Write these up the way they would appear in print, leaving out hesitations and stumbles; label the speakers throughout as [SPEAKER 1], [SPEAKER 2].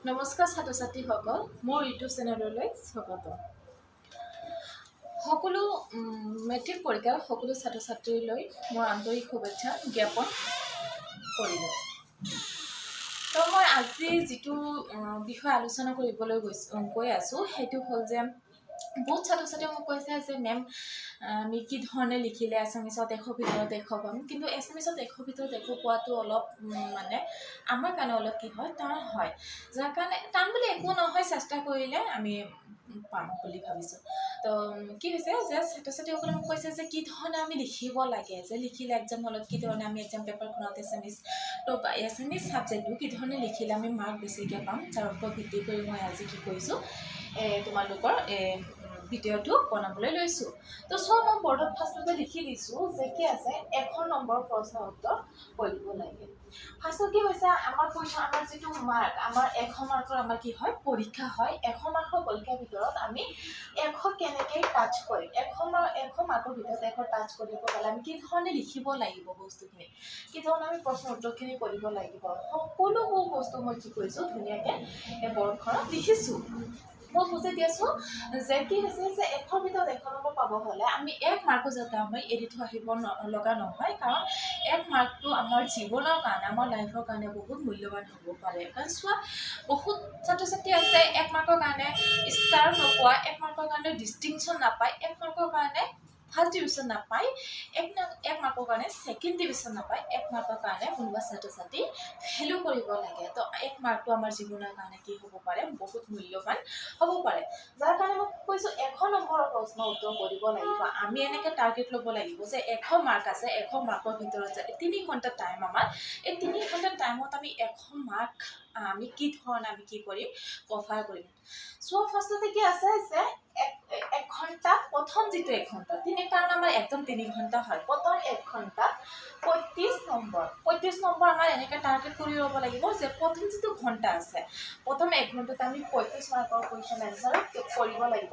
[SPEAKER 1] নমস্কাৰ ছাত্ৰ ছাত্ৰীসকল, মোৰ ইউটিউব চেনেললৈ স্বাগতম। সকলো মেট্ৰিক পৰীক্ষাৰ সকলো ছাত্ৰ ছাত্ৰীলৈ মোৰ আন্তৰিক শুভেচ্ছা জ্ঞাপন কৰিলোঁ। তো মই আজি যিটো বিষয় আলোচনা কৰিবলৈ গৈ আছোঁ সেইটো হ'ল যে বহুত ছাত্ৰ ছাত্ৰীয়ে মোক কৈছে যে মেম আমি কি ধৰণে লিখিলে এছামিছত 100 ভিতৰত 100 পাম, কিন্তু এছামিছত 100 ভিতৰত 100 পোৱাটো অলপ মানে আমাৰ কাৰণে অলপ কি হয় টান হয়, যাৰ কাৰণে টান বুলি একো নহয়, চেষ্টা কৰিলে আমি পাম বুলি ভাবিছোঁ। তো কি হৈছে যে ছাত্ৰ ছাত্ৰীসকলে মোক কৈছে যে কি ধৰণে আমি লিখিব লাগে, যে লিখিলে এক্সাম হলত কি ধৰণে আমি এক্সাম পেপাৰখনত এছামিছ ছাবজেক্টটো কি ধৰণে লিখিলে আমি মাৰ্ক বেছিকৈ পাম, যাৰ ওপৰত ভিত্তি কৰি মই আজি কি কৰিছোঁ তোমালোকৰ ভিডিঅ'টো বনাবলৈ লৈছোঁ। তো চব মই বৰ্ডত ফাৰ্ষ্টতে লিখি দিছোঁ যে কি আছে 100 নম্বৰ প্ৰশ্ন উত্তৰ কৰিব লাগে। ফাৰ্ষ্টত কি হৈছে আমাৰ যিটো মাৰ্ক, আমাৰ 100 মাৰ্কৰ আমাৰ কি হয় পৰীক্ষা হয়। 100 মাৰ্কৰ পৰীক্ষাৰ ভিতৰত আমি 100 কেনেকৈ টাচ কৰিম, 100 মাৰ্কৰ ভিতৰত 100 টাচ কৰিব গ'লে আমি কি ধৰণে লিখিব লাগিব, বস্তুখিনি কি ধৰণে আমি প্ৰশ্ন উত্তৰখিনি কৰিব লাগিব, সকলোবোৰ বস্তু মই কি কৰিছোঁ ধুনীয়াকৈ এই বৰ্ডখনত লিখিছোঁ। মই বুজাই দি আছোঁ যে কি হৈছে যে 100 ভিতৰত 100 নম্বৰ পাব হ'লে আমি 1 মাৰ্কো যাতে আমি এৰি থৈ আহিব লগা নহয়, কাৰণ 1 মাৰ্কটো আমাৰ জীৱনৰ কাৰণে, আমাৰ লাইফৰ কাৰণে বহুত মূল্যৱান হ'ব পাৰে। কাৰণ চোৱা, বহুত ছাত্ৰ ছাত্ৰী আছে 1 মাৰ্কৰ কাৰণে ষ্টাৰ নোপোৱা, 1 মাৰ্কৰ কাৰণে ডিষ্টিংশ্যন নাপায়, 1 মাৰ্কৰ কাৰণে ফাৰ্ষ্ট ডিভিজন নাপায়, 1 মাৰ্কৰ কাৰণে ছেকেণ্ড ডিভিজন নাপায়, 1 মাৰ্কৰ কাৰণে কোনোবা ছাত্ৰ ছাত্ৰী ফেইলো কৰিব লাগে। তো 1 মাৰ্কটো আমাৰ জীৱনৰ কাৰণে কি হ'ব পাৰে বহুত মূল্যৱান হ'ব পাৰে, যাৰ কাৰণে মই কৈছোঁ 100 নম্বৰৰ প্ৰশ্ন উত্তৰ কৰিব লাগিব। আমি এনেকৈ টাৰ্গেট ল'ব লাগিব যে 100 মাৰ্ক আছে, 100 মাৰ্কৰ ভিতৰত যে 3 ঘণ্টা টাইম আমাৰ, এই 3 ঘণ্টা টাইমত আমি 100 মাৰ্ক আমি কি ধৰণে আমি কি কৰিম কভাৰ কৰিম। চ' ফাৰ্ষ্টতে কি আছে যে 1 ঘণ্টা, প্ৰথম যিটো 1 ঘণ্টা কাৰণ আমাৰ একদম 3 ঘণ্টা হয়, প্ৰথম 1 ঘণ্টাত 35 নম্বৰ আমাৰ এনেকৈ টাৰ্গেট কৰি ল'ব লাগিব যে প্ৰথম যিটো ঘণ্টা আছে, প্ৰথম 1 ঘণ্টাত আমি 35 মাৰ্কৰ কুৱেশ্যন এনচাৰ কৰিব লাগিব।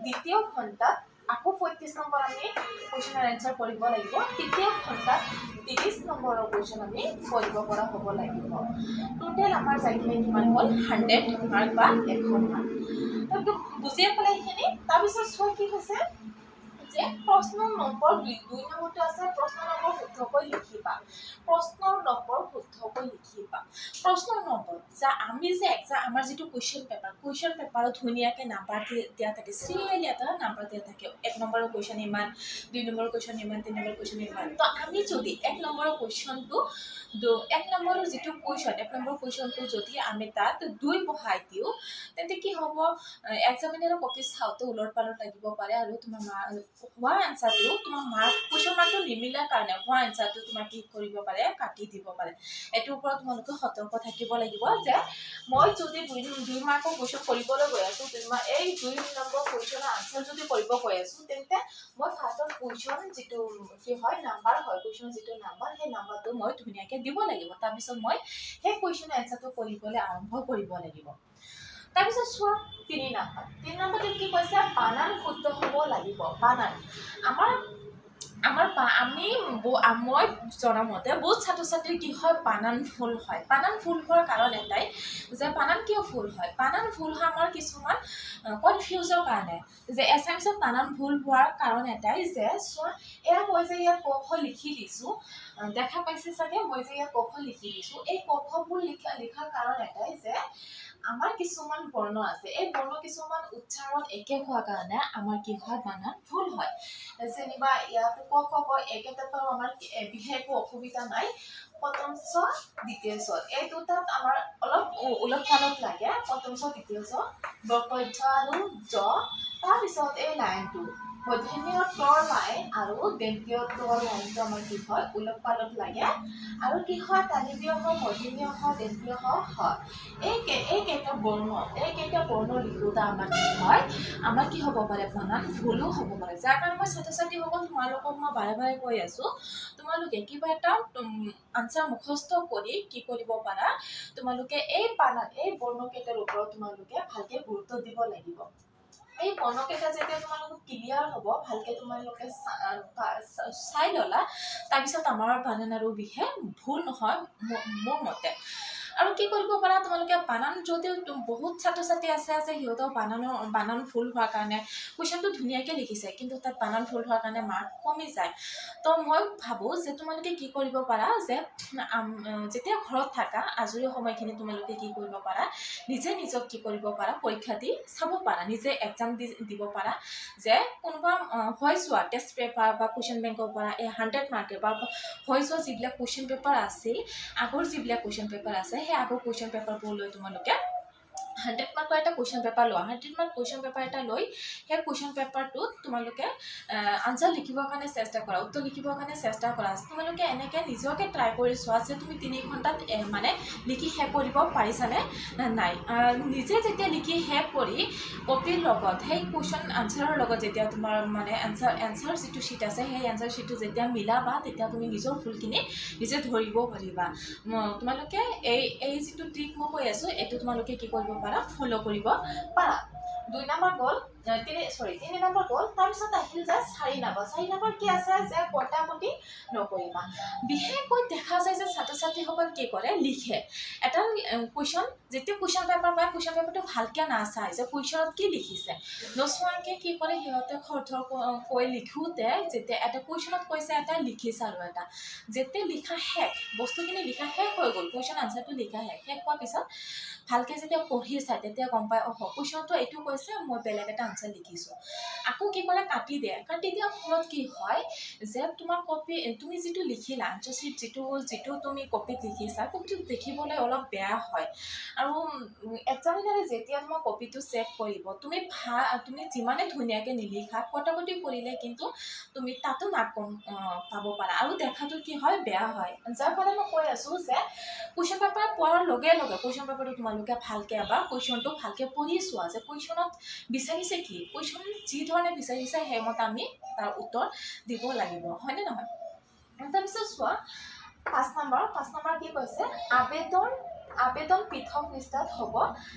[SPEAKER 1] দ্বিতীয় ঘণ্টাত আকৌ 35 নম্বৰ আমি কুৱেশ্যন এনচাৰ কৰিব লাগিব। তৃতীয় ঘণ্টাত 30 নম্বৰৰ কুৱেশ্যন আমি কৰিব পৰা হ'ব লাগিব। টোটেল আমাৰ যাইকিনে কিমান হ'ল 100 মাৰ্ক বা 100 মাৰ্ক। তো বুজিয়ে পালে এইখিনি। তাৰপিছত চোৱা কি হৈছে যে প্ৰশ্ন নম্বৰ 2 নম্বৰটো আছে প্ৰশ্ন নম্বৰ শুদ্ধকৈ লিখিবা। প্ৰশ্নৰ নম্বৰ শুদ্ধকৈ লিখিবা। প্ৰশ্নৰ নম্বৰ যে আমি যে আমাৰ যিটো কুৱেশ্যন পেপাৰত ধুনীয়াকৈ নাম্বাৰ দিয়া থাকে, চিৰিয়েলি এটা নাম্বাৰ দিয়া থাকে, 1 নম্বৰৰ কুৱেশ্যন ইমান, 2 নম্বৰৰ কুৱেশ্যন ইমান, 3 নম্বৰৰ কুৱেশ্যন ইমান। তো আমি যদি 1 নম্বৰৰ কুৱেশ্যনটো 1 নম্বৰৰ যিটো কুৱেশ্যন, 1 নম্বৰ কুৱেশ্যনটো যদি আমি তাত 2 বহাই দিওঁ, তেন্তে কি হ'ব, এক্সামিনাৰৰ কপি চাওঁতে ওলট পালট লাগিব পাৰে, আৰু তোমাৰ হোৱা এনচাৰটো তোমাৰ কুৱেশ্যন মাৰ্কটো নিমিলাৰ কাৰণে হোৱা এনচাৰটো তোমাৰ কি কৰিব পাৰে কাটি দিব পাৰে। এইটোৰ ওপৰত তোমালোকে সতৰ্ক থাকিব লাগিব যে মই যদি 2 মাৰ্কৰ কুৱেশ্যন কৰিবলৈ গৈ আছোঁ, এই 2 নম্বৰ কুৱেশ্যনৰ আনচাৰ যদি কৰিব গৈ আছোঁ, তেন্তে মই ফাৰ্ষ্টত কুৱেশ্যন যিটো কি হয় নাম্বাৰ হয়, কুৱেশ্যনৰ যিটো নাম্বাৰ, সেই নাম্বাৰটো মই ধুনীয়াকৈ দিব লাগিব। তাৰপিছত মই সেই কুৱেশ্যনৰ এনচাৰটো কৰিবলৈ আৰম্ভ কৰিব লাগিব। তাৰপিছত চোৱা 3 নম্বৰটো কি কৈছে, বানান শুদ্ধ হ'ব লাগিব। বানান মই জনামতে বহুত ছাত্ৰ ছাত্ৰীৰ কি হয় বানান ভুল হয়। বানান ভুল হোৱাৰ কাৰণ এটাই যে বানান কিয় ভুল হয়, বানান ভুল হয় আমাৰ কিছুমান কনফিউজৰ কাৰণে, যে এছামিছত বানান ভুল হোৱাৰ কাৰণ এটাই যে চোৱা, এয়া মই যে ইয়াত ক খ লিখি দিছোঁ, দেখা পাইছে চাগে, মই যে ইয়াত ক খ লিখি দিছোঁ, এই ক খবোৰ লিখাৰ কাৰণ এটাই যে আমাৰ কিছুমান বৰ্ণ আছে, এই বৰ্ণ কিছুমান উচ্চাৰণ একে হোৱাৰ কাৰণে আমাৰ কি হয় বানান ভুল হয়। যেনিবা ইয়াত ক খ একেটাতো আমাৰ বিশেষ একো অসুবিধা নাই, প্ৰথম চ দ্বিতীয় চ এই দুটাত আমাৰ অলপ ওলট পালট লাগে, প্ৰথম চ দ্বিতীয় চ বৰ্গজ আৰু জ, তাৰপিছত এই লাইনটো মধ্যমীয় তৰ লাইন আৰু দন্তীয় তৰ লাইনটো আমাৰ কি হয় ওলট পালট লাগে, আৰু কি হয় তালিবীয় হ, মধ্যমীয় হ, দন্তীয় হ, এই কেইটা বৰ্ণ লিখোঁতে আমাৰ কি হয়, আমাৰ কি হ'ব পাৰে বানান ভুলো হ'ব পাৰে। যাৰ কাৰণে মই ছাত্ৰ ছাত্ৰীসকল তোমালোকক মই বাৰে বাৰে কৈ আছোঁ, তোমালোকে কিবা এটা আনচাৰ মুখস্থ কৰি কি কৰিব পাৰা, তোমালোকে এই বৰ্ণকেইটাৰ ওপৰত তোমালোকে ভালকৈ গুৰুত্ব দিব লাগিব। এই বৰ্ণকেইটা যেতিয়া তোমালোকক ক্লিয়াৰ হ'ব, ভালকৈ তোমালোকে চাই ল'লা, তাৰপিছত আমাৰ বানান আৰু বিশেষ ভুল নহয় মোৰ মতে। আৰু কি কৰিব পাৰা তোমালোকে বানান যদিও বহুত ছাত্ৰ ছাত্ৰী আছে সিহঁতৰ বানান ভুল হোৱাৰ কাৰণে কুৱেশ্যনটো ধুনীয়াকৈ লিখিছে কিন্তু তাত বানান ভুল হোৱাৰ কাৰণে মাৰ্ক কমি যায় তো মই ভাবোঁ যে তোমালোকে কি কৰিব পাৰা যে যেতিয়া ঘৰত থাকা আজৰি সময়খিনি তোমালোকে কি কৰিব পাৰা নিজে নিজক কি কৰিব পাৰা পৰীক্ষা দি চাব পাৰা নিজে এক্সাম দিব পাৰা যে কোনোবা হৈ যোৱা টেষ্ট পেপাৰ বা কুৱেশ্যন বেংকৰ পৰা এই 100 মাৰ্কৰ বা হৈ যোৱা যিবিলাক কুৱেশ্যন পেপাৰ আছিল আগৰ যিবিলাক কুৱেশ্যন পেপাৰ আছে সেই আগৰ কুৱেশ্যন পেপাৰবোৰ লৈ তোমালোকে 100 মাৰ্কৰ এটা কুৱেশ্যন পেপাৰ লোৱা 100 মাৰ্ক কুৱেশ্যন পেপাৰ এটা লৈ সেই কুৱেশ্যন পেপাৰটোত তোমালোকে আনচাৰ লিখিবৰ কাৰণে চেষ্টা কৰা উত্তৰ লিখিবৰ কাৰণে চেষ্টা কৰা তোমালোকে এনেকৈ নিজকে ট্ৰাই কৰি চোৱা যে তুমি 3 ঘণ্টাত মানে লিখি শেষ কৰিব পাৰিছানে নাই নিজে যেতিয়া লিখি শেষ কৰি কপিৰ লগত সেই কুৱেশ্যন আনচাৰৰ লগত যেতিয়া তোমাৰ মানে এনচাৰ যিটো শ্বীট আছে সেই এনচাৰ শ্বীটটো যেতিয়া মিলাবা তেতিয়া তুমি নিজৰ ভুলখিনি নিজে ধৰিব পাৰিবা তোমালোকে এই যিটো ট্ৰিক মই কৈ আছোঁ এইটো তোমালোকে কি কৰিব পাৰা ফলো কৰিব পাৰা 2 নম্বৰ গ'ল 3 নম্বৰ গ'ল তাৰপিছত আহিল যে 4 নম্বৰ কি আছে যে কটাকটি নকৰিবা বিশেষকৈ দেখা যায় যে ছাত্ৰ ছাত্ৰীসকল কি কৰে লিখে এটা কুৱেশ্যন যেতিয়া কুৱেশ্যন পেপাৰ পায় কুৱেশ্যন পেপাৰটো ভালকৈ নাচায় যে কুৱেশ্যনত কি লিখিছে নচোৱাকৈ কি কৰে সিহঁতে খৰধৰ কৈ লিখোঁতে যেতিয়া এটা কুৱেশ্যনত কৈছে এটা লিখিছে আৰু এটা যেতিয়া লিখা শেষ বস্তুখিনি লিখা শেষ হৈ গ'ল কুৱেশ্যন আনচাৰটো লিখা শেষ হোৱাৰ পিছত ভালকৈ যেতিয়া পঢ়ি চায় তেতিয়া গম পায় কুৱেশ্যনটো এইটো কৈছে মই বেলেগ এটা আনচাৰ লিখিছোঁ আকৌ কি কৰে কাটি দিয়াৰ ফলত কি হয় যে তোমাৰ কপি তুমি যিটো লিখিলা আনচাৰ শ্বীট যিটো তুমি কপিত লিখিছা কপিটো দেখিবলৈ অলপ বেয়া হয় আৰু এক্সামিনাৰে যেতিয়া তোমাৰ কপিটো চেক কৰিব তুমি যিমানে ধুনীয়াকৈ নিলিখা কটাকটি কৰিলে কিন্তু তুমি তাতো মাৰ্ক কম পাব পাৰা আৰু দেখাটো কি হয় বেয়া হয় যাৰ কাৰণে মই কৈ আছোঁ যে কুৱেশ্যন পেপাৰ পোৱাৰ লগে লগে কুৱেশ্যন পেপাৰটো তোমালোকে ভালকৈ এবাৰ কুৱেশ্যনটো ভালকৈ পঢ়ি চোৱা যে কুৱেশ্যনত বিচাৰিছে কি কুৱেশ্যন যি ধৰণে বিচাৰিছে সেইমতে আমি তাৰ উত্তৰ দিব লাগিব হয়নে নহয় তাৰপিছত চোৱা 5 নম্বৰ কি কৈছে আবেদন পৃথক পৃষ্ঠাত হ'ব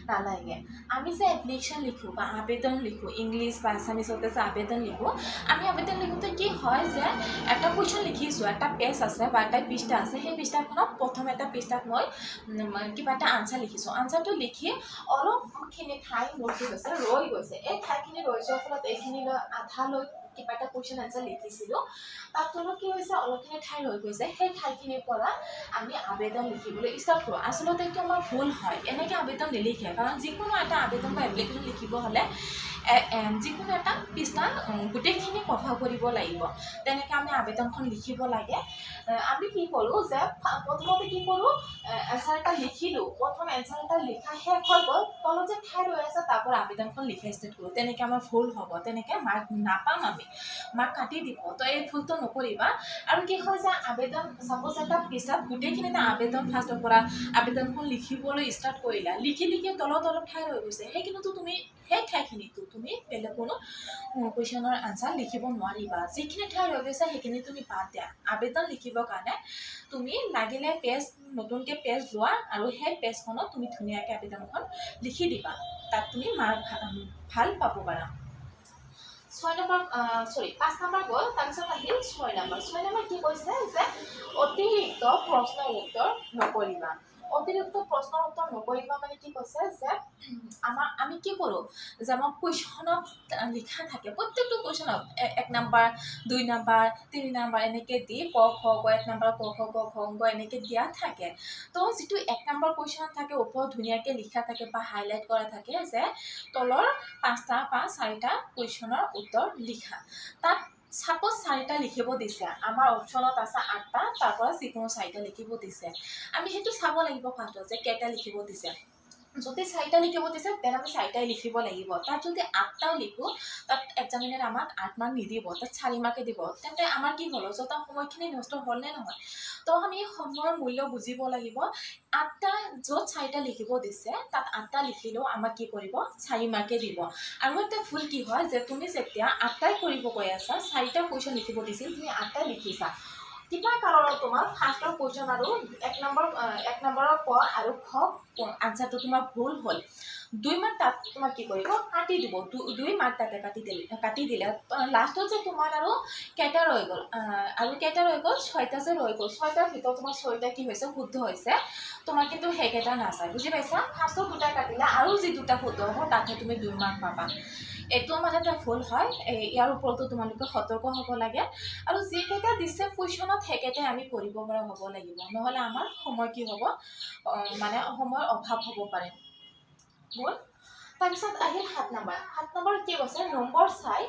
[SPEAKER 1] নালাগে আমি যে এপ্লিকেশ্যন লিখোঁ বা আবেদন লিখোঁ ইংলিছ বা আছামিছতে যে আবেদন লিখোঁ আমি আবেদন লিখোঁতে কি হয় যে এটা কুৱেশ্যন লিখিছোঁ এটা পেজ আছে বা এটা পৃষ্ঠা আছে সেই পৃষ্ঠাখনত প্ৰথম এটা পৃষ্ঠাত মই কিবা এটা আনচাৰ লিখিছোঁ আনচাৰটো লিখি অলপখিনি ঠাই মোৰ কি হৈছে ৰৈ গৈছে এই ঠাইখিনি ৰৈ যোৱাৰ ফলত এইখিনি লৈ আধালৈ কিবা এটা কুৱেশ্যন আনচাৰ লিখিছিলোঁ তাত তলত কি হৈছে অলপখিনি ঠাই ৰৈ গৈছে সেই ঠাইখিনিৰ পৰা আমি আবেদন লিখিবলৈ ষ্টাৰ্ট কৰোঁ আচলতে এইটো আমাৰ ভুল হয় এনেকৈ আবেদন নিলিখে কাৰণ যিকোনো এটা আবেদন বা এপ্লিকেশ্যন লিখিব হ'লে যিকোনো এটা পৃষ্ঠা গোটেইখিনি কভাৰ কৰিব লাগিব তেনেকৈ আমি আবেদনখন লিখিব লাগে আমি কি কৰোঁ যে প্ৰথমতে কি কৰোঁ এনচাৰ এটা লিখিলোঁ প্ৰথম এনচাৰ এটা লিখা শেষ হৈ গ'ল তলত যে ঠাই ৰৈ আছে তাৰ পৰা আবেদনখন লিখা ষ্টাৰ্ট কৰোঁ তেনেকৈ আমাৰ ভুল হ'ব তেনেকৈ মাৰ্ক নাপাম আমি মাৰ্ক কাটি দিব তো এই ভুলটো নকৰিবা আৰু কি হয় যে আবেদন চাপ'জ এটা পৃষ্ঠাত গোটেইখিনিতে আবেদন ফাৰ্ষ্টৰ পৰা আবেদনখন লিখিবলৈ ষ্টাৰ্ট কৰিলা লিখি তলত অলপ ঠাই ৰৈ গৈছে সেইখিনিতো তুমি সেই ঠাইখিনিতো তুমি বেলেগ কোনো কুৱেশ্যনৰ আনচাৰ লিখিব নোৱাৰিবা যিখিনি ঠাই ৰৈ গৈছে সেইখিনি তুমি বাদ দিয়া আবেদন লিখিবৰ কাৰণে তুমি লাগিলে নতুনকৈ পেজ লোৱা আৰু সেই পেজখনত তুমি ধুনীয়াকৈ আবেদনখন লিখি দিবা তাত তুমি মাৰ্ক ভাল পাব পাৰা 5 নম্বৰ গ'ল তাৰপিছত আহিল 6 নম্বৰ কি কৈছে যে অতিৰিক্ত প্ৰশ্নৰ উত্তৰ নকৰিবা মানে কি কৈছে যে আমি কি কৰোঁ যে আমাৰ কুৱেশ্যনত লিখা থাকে প্ৰত্যেকটো কুৱেশ্যনত 1 নম্বৰ 2 নম্বৰ 3 নম্বৰ এনেকৈ দি ক খ 1 নম্বৰ ক খ অংক এনেকৈ দিয়া থাকে তো যিটো 1 নম্বৰ কুৱেশ্যনত থাকে ওপৰত ধুনীয়াকৈ লিখা থাকে বা হাইলাইট কৰা থাকে যে তলৰ 5টা বা 4টা কুৱেশ্যনৰ উত্তৰ লিখা তাত সাপোজ 4টা লিখিব দিছে আমাৰ অপশ্যনত আছে 8টা তাৰ পৰা যিকোনো 4টা লিখিব দিছে আমি সেইটো চাব লাগিব ফাৰ্ষ্টত যে কেইটা লিখিব দিছে যদি 4টা লিখিব দিছে তেনে আমি 4টাই লিখিব লাগিব তাত যদি 8টাও লিখোঁ তাত এক্সামিনাৰে আমাক 8 মাৰ্ক নিদিব তাত 4 মাৰ্কে দিব তেন্তে আমাৰ কি হ'ল যত সময়খিনি নষ্ট হ'ল নে নহয় তো আমি সময়ৰ মূল্য বুজিব লাগিব 8টা য'ত 4টা লিখিব দিছে তাত 8টা লিখিলেও আমাক কি কৰিব 4 মাৰ্কে দিব আৰু এটা ভুল কি হয় যে তুমি যেতিয়া 8টাই কৰিব গৈ আছা 4টা কুৱেশ্যন লিখিব দিছিল তুমি 8টাই লিখিছা কিবা কাৰণত তোমাৰ ফাৰ্ষ্টৰ কুৱেশ্যন আৰু এক নম্বৰৰ ক আৰু খ আনচাৰটো তোমাৰ ভুল হ'ল 2 মাৰ্ক তাত তোমাক কি কৰিব কাটি দিব 2 মাৰ্ক তাতে কাটি দিলে লাষ্টত যে তোমাৰ আৰু কেইটা ৰৈ গ'ল আৰু কেইটা ৰৈ গ'ল 6টা যে ৰৈ গ'ল 6টাৰ ভিতৰত তোমাৰ 6টা কি হৈছে শুদ্ধ হৈছে তোমাৰ কিন্তু সেইকেইটা নাচায় বুজি পাইছা ফাৰ্ষ্টত 2টা কাটিলা আৰু যি 2টা শুদ্ধ হ'ব তাতে তুমি 2 মাৰ্ক পাবা এইটো মানে এটা ভুল হয় ইয়াৰ ওপৰতো তোমালোকে সতৰ্ক হ'ব লাগে আৰু যিকেইটা দিছে কুৱেশ্যনত সেইকেইটাই আমি কৰিব পৰা হ'ব লাগিব নহ'লে আমাৰ সময় কি হ'ব মানে সময়ৰ অভাৱ হ'ব পাৰে বল তাৰপিছত আহিল 7 নম্বৰ কি কৈছে নম্বৰ চাই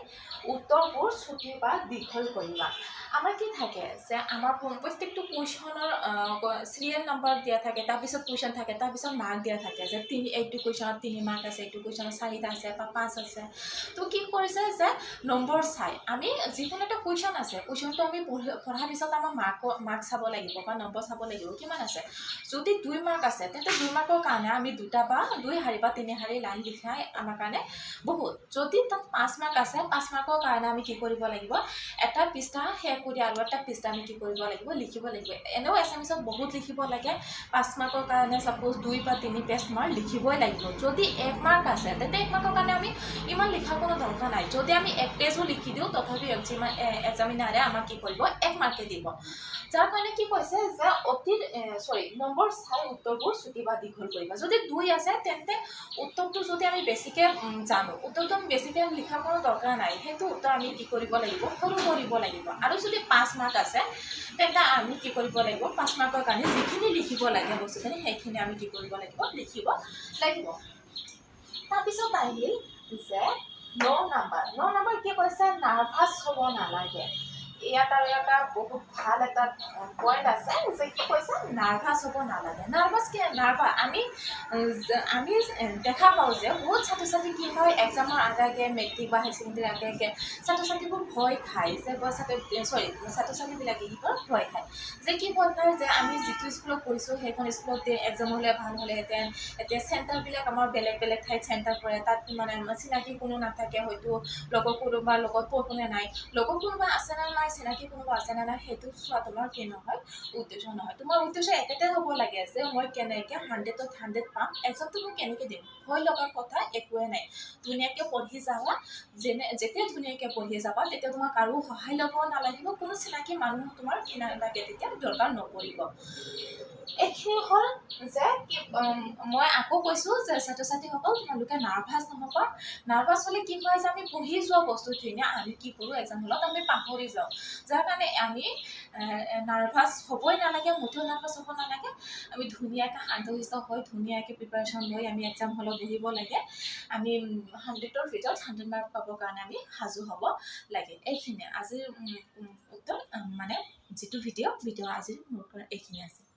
[SPEAKER 1] উত্তৰবোৰ ছুটি বা দীঘল কৰিবা আমাৰ কি থাকে যে আমাৰ প্ৰত্যেকটো কুৱেশ্যনৰ চিৰিয়েল নম্বৰ দিয়া থাকে তাৰপিছত কুৱেশ্যন থাকে তাৰপিছত মাৰ্ক দিয়া থাকে যে এইটো কুৱেশ্যনত 3 মাৰ্ক আছে এইটো কুৱেশ্যনত 4টা আছে বা 5 আছে তো কি কৰিছে যে নম্বৰ চাই আমি যিকোনো এটা কুৱেশ্যন আছে কুৱেশ্যনটো আমি পঢ়াৰ পিছত আমাৰ মাৰ্ক চাব লাগিব বা নম্বৰ চাব লাগিব কিমান আছে যদি 2 মাৰ্ক আছে তেন্তে 2 মাৰ্কৰ কাৰণে আমি 2টা বা 2 শাৰী বা 3 শাৰী লাইন লিখাই আমাৰ কাৰণে বহুত যদি তাত 5 মাৰ্ক আছে 5 মাৰ্কৰ কাৰণে আমি কি কৰিব লাগিব এটা পৃষ্ঠা শেষ কৰি আৰু এটা পৃষ্ঠা আমি কি কৰিব লাগিব লিখিব লাগিব এনেও এছামিছত বহুত লিখিব লাগে 5 মাৰ্কৰ কাৰণে সাপোজ 2 বা 3 পেজ তোমাৰ লিখিবই লাগিব যদি 1 মাৰ্ক আছে তেন্তে 1 মাৰ্কৰ কাৰণে আমি ইমান লিখাৰ কোনো দৰকাৰ নাই যদি আমি 1 পেজো লিখি দিওঁ তথাপি এক্সামিনাৰে আমাক কি কৰিব 1 মাৰ্কে দিব যাৰ কাৰণে কি কৈছে যে নম্বৰ চাই উত্তৰবোৰ ছুটি বা দীঘল কৰিবা যদি 2 আছে তেন্তে উত্তৰটো যদি আমি বেছিকৈ জানো উত্তৰটো আমি বেছিকৈ লিখাৰ কোনো দৰকাৰ নাই সেইটো উত্তৰ আমি কি কৰিব লাগিব সৰু কৰিব লাগিব আৰু যদি 5 মাৰ্ক আছে তেন্তে আমি কি কৰিব লাগিব 5 মাৰ্কৰ কাৰণে যিখিনি লিখিব লাগে বস্তুখিনি সেইখিনি আমি কি কৰিব লাগিব লিখিব লাগিব তাৰপিছত আহিল যে 9 নম্বৰ কি কৈছে নাৰ্ভাছ হ'ব নালাগে ইয়াত আৰু এটা বহুত ভাল এটা পইণ্ট আছে যে কি কৈছে নাৰ্ভাছ হ'ব নালাগে আমি দেখা পাওঁ যে বহুত ছাত্ৰ ছাত্ৰী কি হয় এক্সামৰ আগে মেট্ৰিক বা হাই ছেকেণ্ডেৰী আগে ছাত্ৰ ছাত্ৰীবোৰ ভয় খায় যে ছাত্ৰ ছাত্ৰীবিলাকে কি কয় ভয় খায় যে কি ভয় খায় যে আমি যিটো স্কুলত পঢ়িছোঁ সেইখন স্কুলত এক্সাম হ'লে ভাল হ'লেহেঁতেন এতিয়া চেণ্টাৰবিলাক আমাৰ বেলেগ ঠাইত চেণ্টাৰ পৰে তাত মানে চিনাকি কোনো নাথাকে হয়তো লগৰ কোনোবাৰ লগত পঢ়োনে নাই লগৰ কোনোবা আছে নে নাই চিনাকি কোনোবা আছে নে নাই সেইটো চোৱা তোমাৰ কি নহয় উদ্দেশ্য নহয় তোমাৰ উদ্দেশ্য একেটাই হ'ব লাগে যে মই কেনেকৈ 100ত 100 পাম এক্সামটো মই কেনেকৈ দিম ভয় লগাৰ কথা একোৱে নাই ধুনীয়াকৈ পঢ়ি যাবা যেতিয়া ধুনীয়াকৈ পঢ়ি যাবা তেতিয়া তোমাৰ কাৰো সহায় ল'ব নালাগিব কোনো চিনাকি মানুহ তোমাৰ কি নালাগে তেতিয়া দৰকাৰ নপৰিব এইখিনি হ'ল যে মই আকৌ কৈছোঁ যে ছাত্ৰ ছাত্ৰীসকল তোমালোকে নাৰ্ভাছ নহ'বা নাৰ্ভাছ হ'লে কি হয় যে আমি পঢ়ি যোৱা বস্তুখিনি আমি কি কৰোঁ এক্সাম হলত আমি পাহৰি যাওঁ যাৰ কাৰণে আমি নাৰ্ভাছ হ'বই নালাগে মুঠেও নাৰ্ভাছ হ'ব নালাগে আমি ধুনীয়াকৈ শান্তশিষ্ট হৈ ধুনীয়াকৈ প্ৰিপাৰেশ্যন লৈ আমি এক্সাম হলত বহিব লাগে আমি 100ৰ ভিতৰত 100 মাৰ্ক পাবৰ কাৰণে আমি সাজু হ'ব লাগে এইখিনিয়ে আজিৰ উত্তৰ মানে যিটো ভিডিঅ' আজিৰ মোৰ পৰা এইখিনি আছে